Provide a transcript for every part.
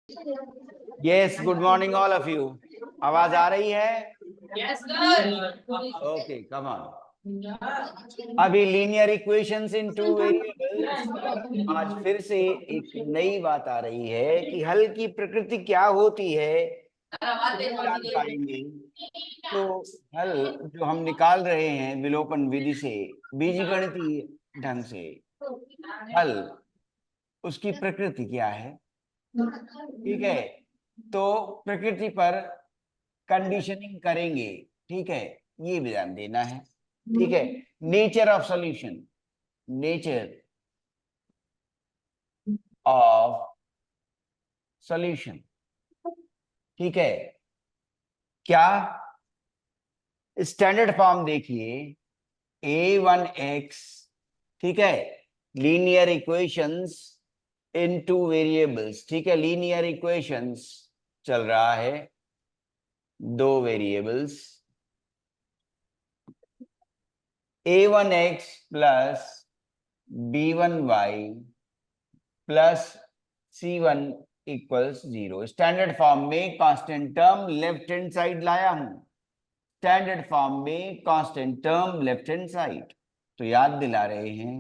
Yes, good morning all of you. आवाज आ रही है? Yes, sir. Okay, come on. अभी linear equations in two variables. आज फिर से एक नई बात आ रही है कि हल की प्रकृति क्या होती है, जान पाएंगे। तो हल जो हम निकाल रहे हैं विलोपन विधि से, बीजगणितीय ढंग से हल, उसकी प्रकृति क्या है? ठीक है, तो प्रकृति पर कंडीशनिंग करेंगे। ठीक है, ये भी ध्यान देना है। ठीक है, nature of solution, nature of solution. ठीक है, क्या स्टैंडर्ड फॉर्म देखिए, a1x, ठीक है, linear equations in two variables. ठीक है, लीनियर इक्वेशंस चल रहा है, दो variables, a1x plus b1y plus c1 equals 0। Standard form में constant term left hand side लाया हूं, स्टैंडर्ड फॉर्म में constant term left hand side. तो याद दिला रहे हैं,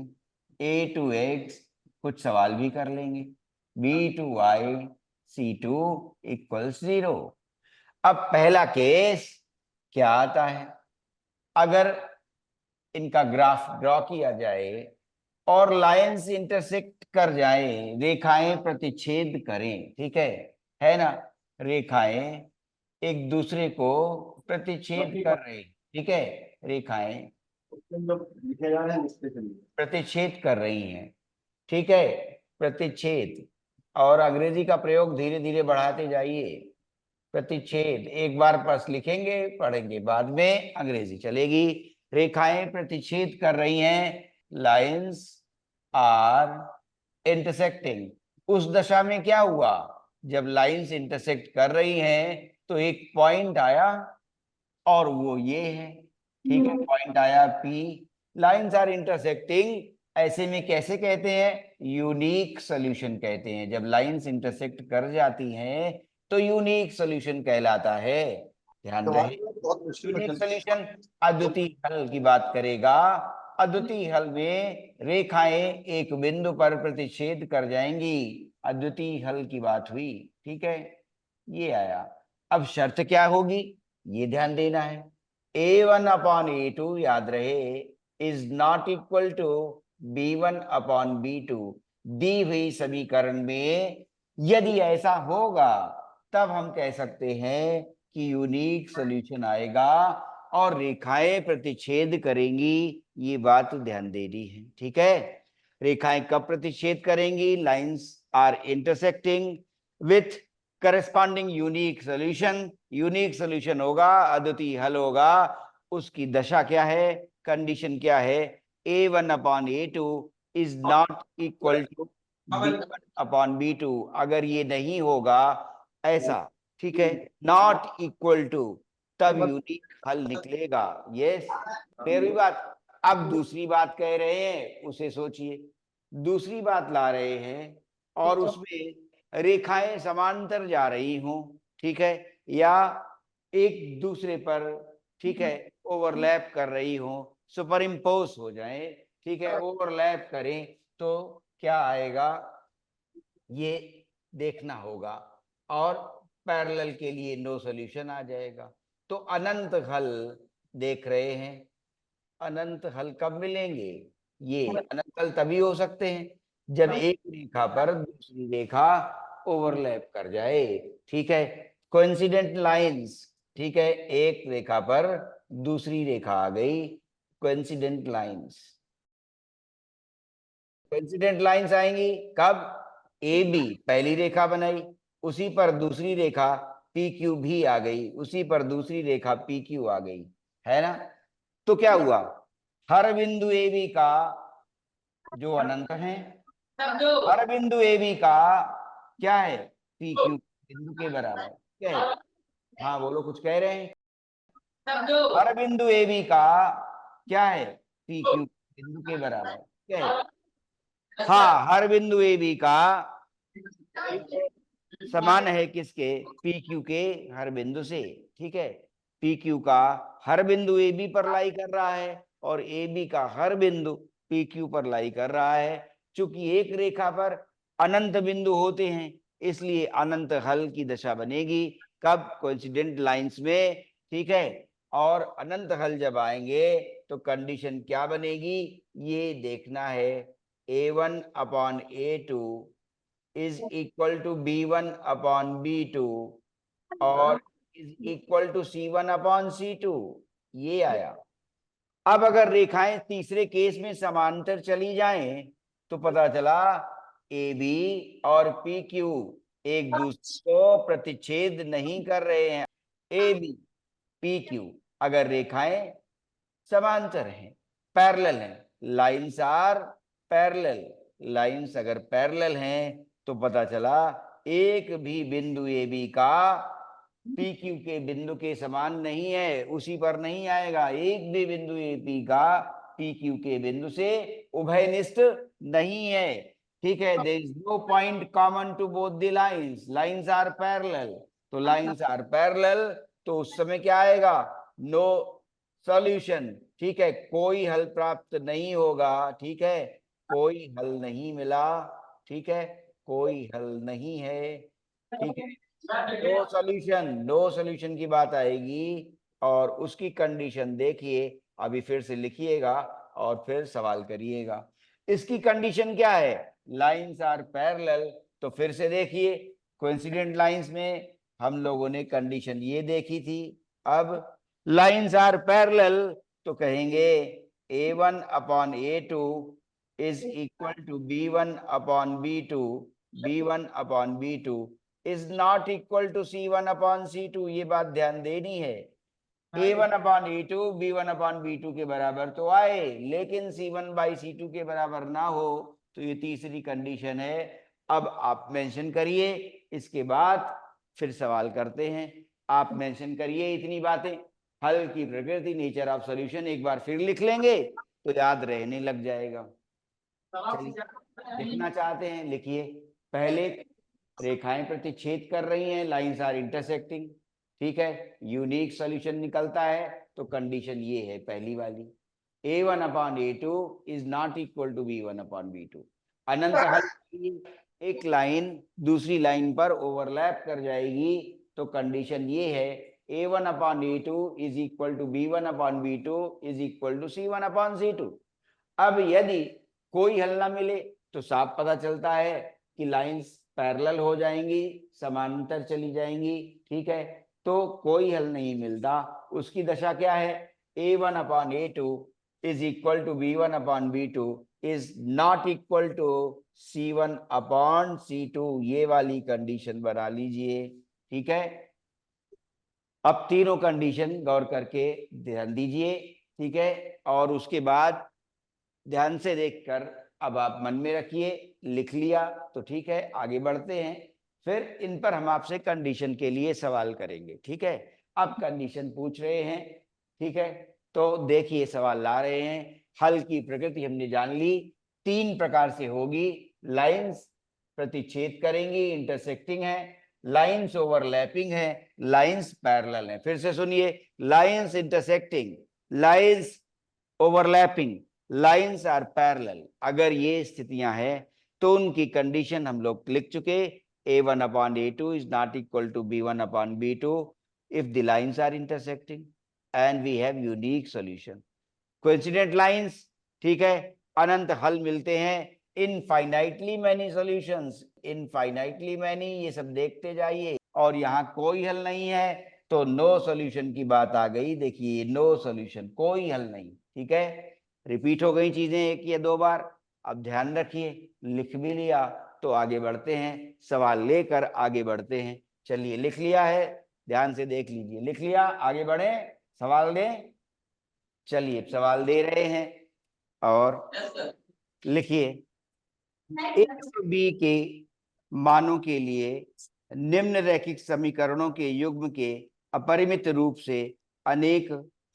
a2x, कुछ सवाल भी कर लेंगे, b2y c2 इक्वल्स 0। अब पहला केस क्या आता है, अगर इनका ग्राफ ड्रॉ किया जाए और लाइंस इंटरसेक्ट कर जाए, रेखाएं प्रतिच्छेद करें। ठीक है ना, रेखाएं एक दूसरे को प्रतिच्छेद कर रही, ठीक है, रेखाएं प्रतिच्छेद कर रही हैं। ठीक है, प्रतिच्छेद, और अंग्रेजी का प्रयोग धीरे धीरे बढ़ाते जाइए। प्रतिच्छेद एक बार बस लिखेंगे, पढ़ेंगे बाद में, अंग्रेजी चलेगी। रेखाएं प्रतिच्छेद कर रही हैं, लाइंस आर इंटरसेक्टिंग। उस दशा में क्या हुआ, जब लाइंस इंटरसेक्ट कर रही हैं तो एक पॉइंट आया, और वो ये है। ठीक है, पॉइंट आया P, लाइंस आर इंटरसेक्टिंग। ऐसे में कैसे कहते हैं, यूनिक सॉल्यूशन कहते हैं। जब लाइंस इंटरसेक्ट कर जाती हैं तो यूनिक सॉल्यूशन कहलाता है। ध्यान रहे, यूनिक सॉल्यूशन अद्वितीय हल की बात करेगा। अद्वितीय हल में रेखाएं एक बिंदु पर प्रतिच्छेद कर जाएंगी, अद्वितीय हल की बात हुई। ठीक है, ये आया। अब शर्त क्या होगी, ये ध्यान देना है। a1/a2 याद रहे is not equal to b1/b2। दी हुई समीकरण में यदि ऐसा होगा तब हम कह सकते हैं कि यूनिक सॉल्यूशन आएगा और रेखाएं प्रतिच्छेद करेंगी। ये बात ध्यान देनी है। ठीक है, रेखाएं कब प्रतिच्छेद करेंगी, lines are intersecting with corresponding unique solution. Unique solution होगा, अद्वितीय हल होगा। उसकी दशा क्या है, कंडीशन क्या है, a1/a2 is not equal to b1/b2। अगर ये नहीं होगा ऐसा, ठीक है, नॉट इक्वल टू, तब यूनिक हल निकलेगा। यस, क्लियर हुई बात। अब दूसरी बात कह रहे हैं, उसे सोचिए। दूसरी बात ला रहे हैं और उसमें रेखाएं समांतर जा रही हूं, ठीक है, या एक दूसरे पर, ठीक है, ओवरलैप कर रही हूं, सुपर इम्पोज हो जाए, ठीक है, ओवरलैप करें तो क्या आएगा, ये देखना होगा। और पैरेलल के लिए नो सॉल्यूशन आ जाएगा। तो अनंत हल देख रहे हैं, अनंत हल कब मिलेंगे, ये अनंत हल तभी हो सकते हैं जब एक रेखा पर दूसरी रेखा ओवरलैप कर जाए। ठीक है, कोइंसिडेंट लाइंस, ठीक है, एक रेखा पर दूसरी रेखा आ गई, कोइंसिडेंट लाइंस। कोइंसिडेंट लाइंस आएंगी कब, ए बी पहली रेखा बनाई, उसी पर दूसरी रेखा पी क्यू भी आ गई, उसी पर दूसरी रेखा पी क्यू आ गई, है ना। तो क्या हुआ, हर बिंदु ए बी का जो अनंत है, हर बिंदु ए बी का क्या है, पी क्यू बिंदु के बराबर। क्या है, हाँ बोलो, कुछ कह रहे हैं। हर बिंदु ए बी का क्या है, पी क्यू बिंदु के बराबर। क्या है, हाँ, हर बिंदु ए बी का समान है किसके, पी क्यू के हर बिंदु से। ठीक है, पी क्यू का हर बिंदु ए बी पर लाई कर रहा है और ए बी का हर बिंदु पी क्यू पर लाई कर रहा है। चूंकि एक रेखा पर अनंत बिंदु होते हैं इसलिए अनंत हल की दशा बनेगी कब, कोइंसिडेंट लाइंस में। ठीक है, और अनंत हल जब आएंगे तो कंडीशन क्या बनेगी ये देखना है। A1 upon A2 is equal to B1 upon B2 और is equal to C1 upon C2, ये आया। अब अगर रेखाएं तीसरे केस में समांतर चली जाएं तो पता चला ए बी और पी क्यू एक दूसरे को प्रतिच्छेद नहीं कर रहे हैं। ए बी पी क्यू अगर रेखाएं समांतर हैं, पैरेलल हैं, लाइंस आर पैरेलल, लाइंस अगर पैरेलल हैं तो पता चला एक भी बिंदु ए बी का पी क्यू के बिंदु के समान नहीं है, उसी पर नहीं आएगा। एक भी बिंदु ए पी का पी क्यू के बिंदु से उभयनिष्ठ नहीं है। ठीक है, there is no point common to both the lines, lines are parallel. तो लाइंस आर पैरेलल तो उस समय क्या आएगा, नो सॉल्यूशन। ठीक है, कोई हल प्राप्त नहीं होगा। ठीक है, कोई हल नहीं मिला। ठीक है, कोई हल नहीं है। ठीक है, नो सॉल्यूशन, नो सॉल्यूशन की बात आएगी और उसकी कंडीशन देखिए, अभी फिर से लिखिएगा और फिर सवाल करिएगा। इसकी कंडीशन क्या है, लाइंस आर पैरेलल। तो फिर से देखिए, कोइंसिडेंट लाइंस में हम लोगों ने कंडीशन ये देखी थी। अब लाइंस आर पैरेलल तो कहेंगे A1 upon A2 is equal to B1 upon B2, B1 upon B2 is not equal to C1 upon C2। ये बात ध्यान देनी है। A1 upon A2 B1 upon B2 के बराबर तो आए, लेकिन C1 बाई C2 के बराबर ना हो, तो ये तीसरी कंडीशन है। अब आप मेंशन करिए, इसके बाद फिर सवाल करते हैं। आप मेंशन करिए इतनी बातें, हल की प्रकृति, नेचर ऑफ सॉल्यूशन एक बार फिर लिख लेंगे तो याद रहने लग जाएगा। चलिए, लिखना चाहते हैं लिखिए। पहले रेखाएं प्रतिच्छेद कर रही हैं, लाइंस आर इंटरसेक्टिंग। ठीक है, यूनिक सॉल्यूशन निकलता है तो कंडीशन ये है पहली वाली, A1 upon A2 is not equal to B1 upon B2। अनंत हल, एक लाइन दूसरी लाइन पर ओवरलैप कर जाएगी तो कंडीशन ये है A1 upon A2 is equal to B1 upon B2 is equal to C1 upon C2। अब यदि कोई हल ना मिले तो साफ पता चलता है कि लाइंस पैरेलल हो जाएंगी, समांतर चली जाएंगी। ठीक है, तो कोई हल नहीं मिलता, उसकी दशा क्या है, A1 upon A2 is equal to B1 upon B2 is not equal to C1 upon C2। ये वाली कंडीशन बना लीजिए। ठीक है, अब तीनों कंडीशन गौर करके ध्यान दीजिए। ठीक है, और उसके बाद ध्यान से देखकर अब आप मन में रखिए, लिख लिया तो ठीक है, आगे बढ़ते हैं। फिर इन पर हम आपसे कंडीशन के लिए सवाल करेंगे। ठीक है, अब कंडीशन पूछ रहे हैं। ठीक है, तो देखिए सवाल ला रहे हैं। हल की प्रकृति हमने जान ली, तीन प्रकार से होगी। लाइंस प्रतिच्छेद करेंगी, इंटरसेक्टिंग है, लाइंस ओवरलैपिंग है, लाइंस पैरेलल है। फिर से सुनिए, lines intersecting, lines overlapping, lines are parallel. अगर ये स्थितियां हैं तो उनकी कंडीशन हम लोग लिख चुके, A1 upon A2 is not equal to B1 upon B2 if the lines are intersecting and we have unique solution. Coincident lines, ठीक है, अनंत हल मिलते हैं। Infinitely many solutions, infinitely many, ये सब देखते जाइए। और यहाँ कोई हल नहीं है तो नो सॉल्यूशन की बात आ गई। देखिए, नो सॉल्यूशन, कोई हल नहीं। ठीक है, रिपीट हो गई चीजें एक या दो बार। अब ध्यान रखिए, लिख भी लिया तो आगे बढ़ते हैं, सवाल लेकर आगे बढ़ते हैं। चलिए, लिख लिया है, ध्यान से देख लीजिए। लिख लिया, आगे बढ़े, सवाल दें। चलिए, सवाल दे रहे हैं और लिखिए, ए से बी के मानों के लिए निम्न रैखिक समीकरणों के युग्म के अपरिमित रूप से अनेक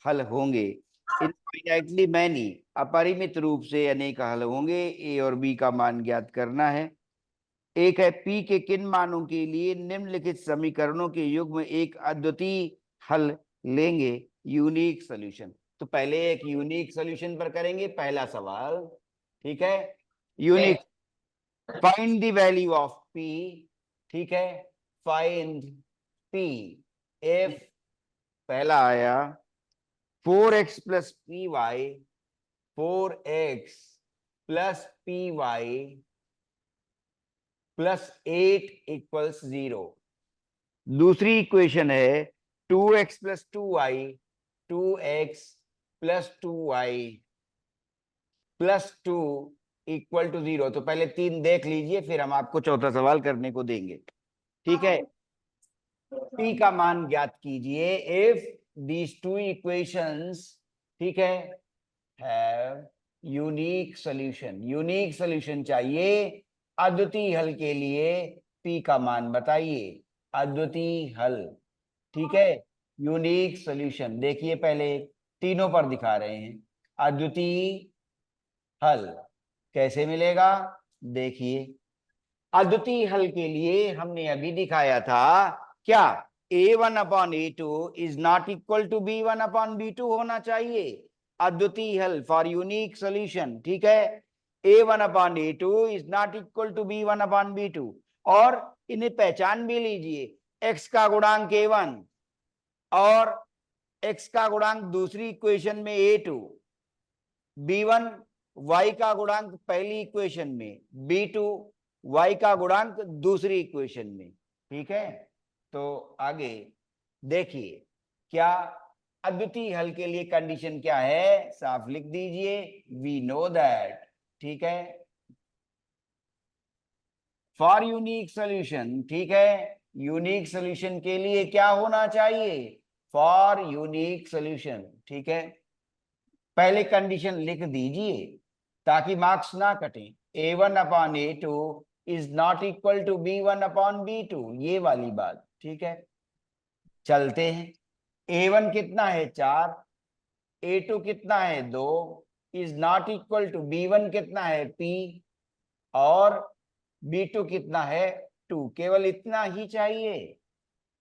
हल होंगे। इनफाइनाइटली मैनी, अपरिमित रूप से अनेक हल होंगे। ए और बी का मान ज्ञात करना है। एक है p के किन मानों के लिए निम्नलिखित समीकरणों के युग्म एक अद्वितीय हल लेंगे, यूनिक सॉल्यूशन। तो पहले एक यूनिक सॉल्यूशन पर करेंगे पहला सवाल, ठीक है। Unique, find the value of p, ठीक है। फाइंड p इफ, पहला आया 4x plus p y, 4x plus p y plus 8 equals 0। दूसरी इक्वेशन है 2x plus 2y, 2x plus 2y plus 2 equal to 0। तो पहले तीन देख लीजिए, फिर हम आपको चौथा सवाल करने को देंगे, ठीक है। p का मान ज्ञात कीजिए इफ दीज टू इक्वेशंस, ठीक है, have unique solution. Unique solution चाहिए अद्वितीय हल के लिए, p का मान बताइए, अद्वितीय हल, ठीक है। यूनिक सॉल्यूशन देखिए, पहले तीनों पर दिखा रहे हैं। अद्वितीय हल कैसे मिलेगा, देखिए। अद्वितीय हल के लिए हमने अभी दिखाया था क्या, a1/a2 is not equal to b1/b2 होना चाहिए। अद्वितीय हल फॉर यूनिक सॉल्यूशन, ठीक है, a1/a2 is not equal to b1/b2। और इन्हें पहचान भी लीजिए, x का गुणांक a1 और x का गुणांक दूसरी इक्वेशन में a2, b1 y का गुणांक पहली इक्वेशन में, b2 y का गुणांक दूसरी इक्वेशन में, ठीक है। तो आगे देखिए, क्या अद्वितीय हल के लिए कंडीशन क्या है, साफ लिख दीजिए, वी नो दैट, ठीक है। फॉर यूनिक सॉल्यूशन, ठीक है, यूनिक सॉल्यूशन के लिए क्या होना चाहिए, फॉर यूनिक सॉल्यूशन, ठीक है। पहले कंडीशन लिख दीजिए ताकि मार्क्स ना कटे। a1/a2 is not equal to b1/b2, ये वाली बात, ठीक है। चलते हैं, a1 कितना है 4, a2 कितना है 2, is not equal to b1 कितना है p और b2 कितना है 2, केवल इतना ही चाहिए,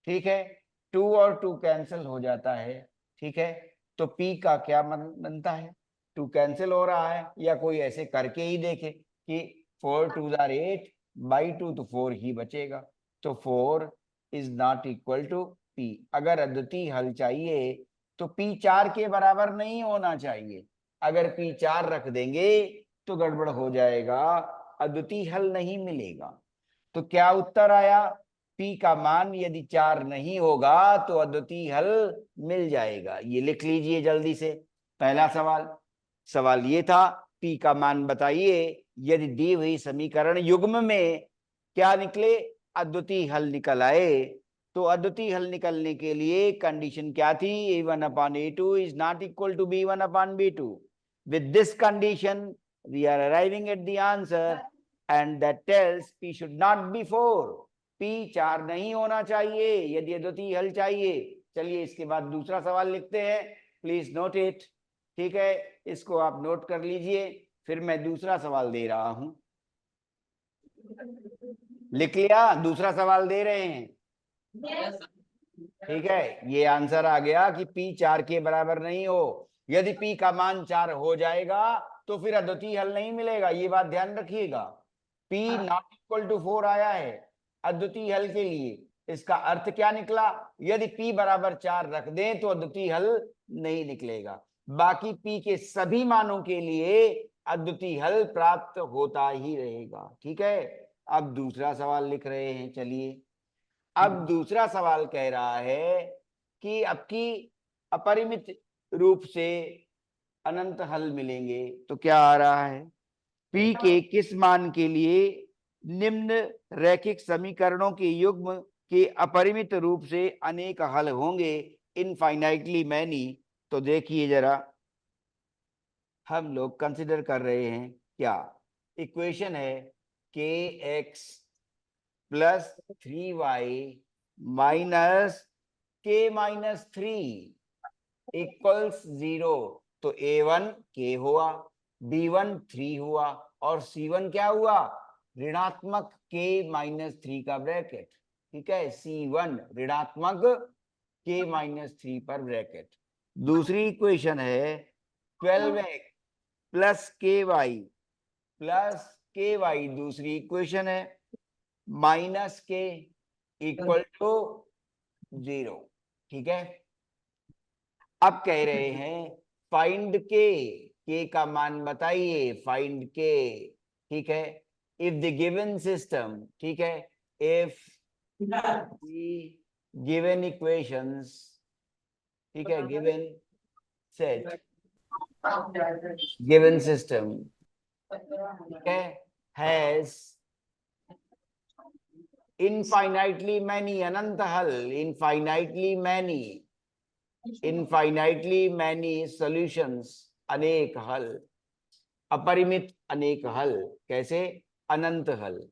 ठीक है। 2 और 2 कैंसिल हो जाता है, ठीक है। तो p का क्या बनता है, 2 कैंसिल हो रहा है, या कोई ऐसे करके ही देखे कि 4 2 आर 8 बाई 2, तो 4 ही बचेगा। तो 4 is not equal to p। अगर अद्वितीय हल चाहिए तो p 4 के बराबर नहीं होना चाहिए। अगर p 4 रख देंगे तो गड़बड़ हो जाएगा, अद्वितीय हल नहीं मिलेगा। तो क्या उत्तर आया, p का मान यदि 4 नहीं होगा तो अद्वितीय हल मिल जाएगा। ये लिख लीजिए जल्दी से। पहला सवाल ये था, p का मान बताइए यदि दी हुई समीकरण युग्म में क्या निकले, अद्वितीय हल निकल आए। तो अद्वितीय हल निकलने के लिए कंडीशन क्या थी, a1/a2 is not equal to b1/b2। With this condition we are arriving at the answer, and that tells p should not be 4, p 4 नहीं होना चाहिए यदि अद्वितीय हल चाहिए। चलिए इसके बाद दूसरा सवाल लिखते हैं, प्लीज नोट इट, ठीक है। इसको आप नोट कर लीजिए, फिर मैं दूसरा सवाल दे रहा हूं। लिख लिया, दूसरा सवाल दे रहे हैं, ठीक है। ये आंसर आ गया कि p 4 के बराबर नहीं हो। यदि p का मान 4 हो जाएगा तो फिर अद्वितीय हल नहीं मिलेगा, ये बात ध्यान रखिएगा। p नॉट इक्वल टू 4 आया है अद्वितीय हल के लिए, इसका अर्थ क्या निकला, यदि p बराबर 4 रख दें तो अद्वितीय हल नहीं निकलेगा। बाकी p के सभी मानों के लिए अद्वितीय हल प्राप्त होता ही रहेगा, ठीक है। अब दूसरा सवाल लिख रहे हैं, चलिए। अब दूसरा सवाल कह रहा है कि अब की अपरिमित रूप से अनंत हल मिलेंगे, तो क्या आ रहा है, p के किस मान के लिए निम्न रैखिक समीकरणों के युग्म के अपरिमित रूप से अनेक हल होंगे, इनफाइनाइटली मैनी। तो देखिए जरा, हम लोग कंसिडर कर रहे हैं क्या, इक्वेशन है kx plus 3y minus k-3 equals 0। तो a1 k हुआ, b1 3 हुआ और c1 क्या हुआ ऋणात्मक k माइनस 3 का ब्रैकेट, ठीक है, C1 ऋणात्मक k माइनस 3 पर ब्रैकेट। दूसरी इक्वेशन है 12x प्लस के वाई, दूसरी इक्वेशन है माइनस के इक्वल टू 0, ठीक है। अब कह रहे हैं फाइंड के का मान बताइए, फाइंड के, ठीक है। इफ द गिवन सिस्टम, ठीक है, इफ गिवन इक्वेशंस, ठीक है, गिवन सेट, गिवन सिस्टम, ठीक है, हैज इनफाइनाइटली मैनी, अनंत हल, इनफाइनाइटली मैनी सॉल्यूशंस, अनेक हल, अपरिमित अनेक हल, कैसे, अनंत हल,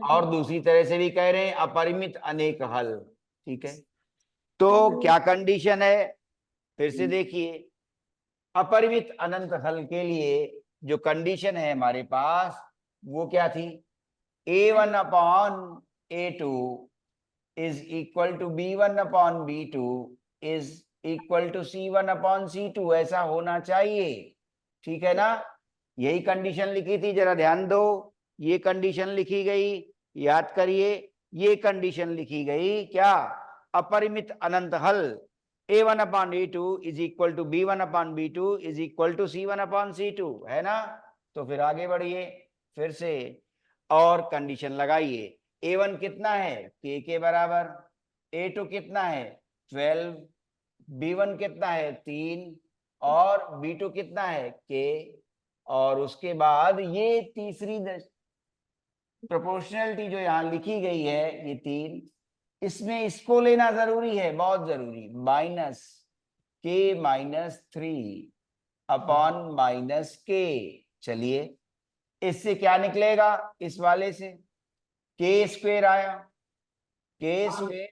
और दूसरी तरह से भी कह रहे हैं अपरिमित अनेक हल, ठीक है। तो क्या कंडीशन है, फिर से देखिए, अपरिमित अनंत हल के लिए जो कंडीशन है हमारे पास वो क्या थी, A1 upon A2 is equal to B1 upon B2 is equal to C1 upon C2, ऐसा होना चाहिए, ठीक है ना। यही कंडीशन लिखी थी, जरा ध्यान दो, ये कंडीशन लिखी गई, याद करिए, ये कंडीशन लिखी गई क्या, अपरिमित अनंत हल A1 upon A2 is equal to B1 upon B2 is equal to C1 upon C2, है ना। तो फिर आगे बढ़िए, फिर से और कंडीशन लगाइए, A1 कितना है, k के बराबर, A2 कितना है 12, B1 कितना है 3, और B2 कितना है k, और उसके बाद ये तीसरी प्रोपोर्शनलिटी जो यहाँ लिखी गई है ये 3, इसमें इसको लेना जरूरी है, बहुत जरूरी, minus k minus 3 upon minus k। चलिए इससे क्या निकलेगा, इस वाले से k स्क्वेयर आया, k स्क्वेयर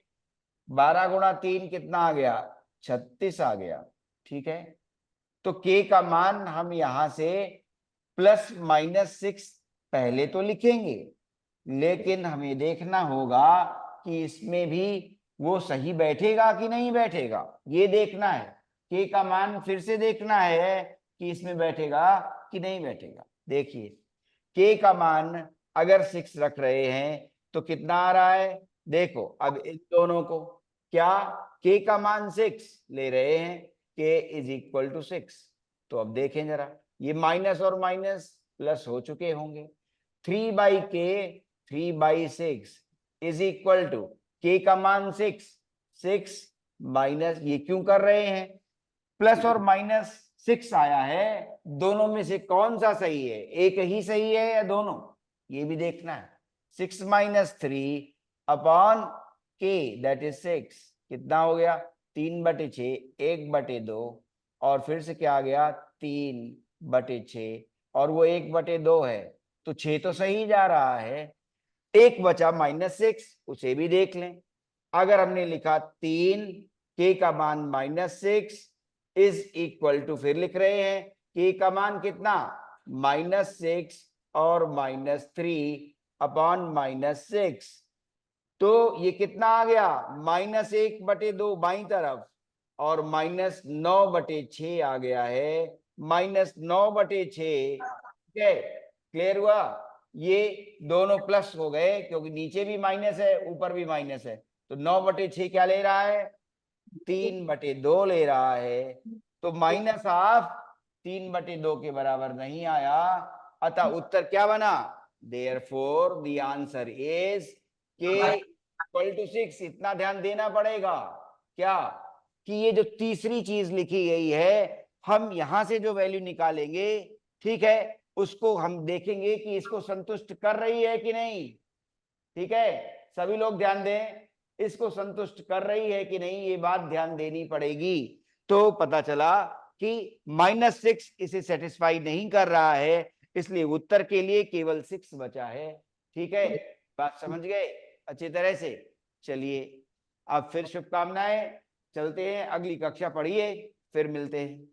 12 गुणा 3 कितना आ गया, 36 आ गया, ठीक है। तो k का मान हम यहां से प्लस माइनस 6 पहले तो लिखेंगे, लेकिन हमें देखना होगा कि इसमें भी वो सही बैठेगा कि नहीं बैठेगा, ये देखना है। k का मान फिर से देखना है कि इसमें बैठेगा कि नहीं बैठेगा। देखिए k का मान अगर 6 रख रहे हैं तो कितना आ रहा है, देखो अब इन दोनों को, क्या k का मान 6 ले रहे हैं, k इज इक्वल टू 6, तो अब देखें जरा, ये माइनस और माइनस प्लस हो चुके होंगे, 3/6 इज इक्वल टू k का मान 6 माइनस, ये क्यों कर रहे हैं, प्लस और माइनस 6 आया है, दोनों में से कौन सा सही है, एक ही सही है या दोनों, ये भी देखना है। 6 minus 3 upon k that is 6 कितना हो गया, 3/6, 1/2, और फिर से क्या आ गया 3/6, और वो 1/2 है, तो 6 तो सही जा रहा है, एक बचा -6, उसे भी देख लें। अगर हमने लिखा 3, k का मान -6 इज इक्वल टू, फिर लिख रहे हैं k का मान कितना, -6 और -3 अपॉन -6, तो ये कितना आ गया, -1/2 बाईं तरफ, और -9/6 आ गया है, -9/6, ठीक है, क्लियर हुआ। ये दोनों प्लस हो गए क्योंकि नीचे भी माइनस है ऊपर भी माइनस है, तो 9/6 क्या ले रहा है, 3/2 ले रहा है, तो माइनस हाफ 3/2 के बराबर नहीं आया, अतः उत्तर क्या बना, therefore the answer is k equal to 6। इतना ध्यान देना पड़ेगा क्या, कि ये जो तीसरी चीज लिखी गई है, हम यहां से जो वैल्यू निकालेंगे, ठीक है, उसको हम देखेंगे कि इसको संतुष्ट कर रही है कि नहीं, ठीक है, सभी लोग ध्यान दें, इसको संतुष्ट कर रही है कि नहीं, ये बात ध्यान देनी पड़ेगी। तो पता चला कि -6 इसे सेटिस्फाई नहीं कर रहा है, इसलिए उत्तर के लिए केवल 6 बचा है, ठीक है, बात समझ गए अच्छी तरह से। चलिए अब फिर शुभकामनाएं, चलते हैं, अगली कक्षा पढ़िए, फिर मिलते हैं।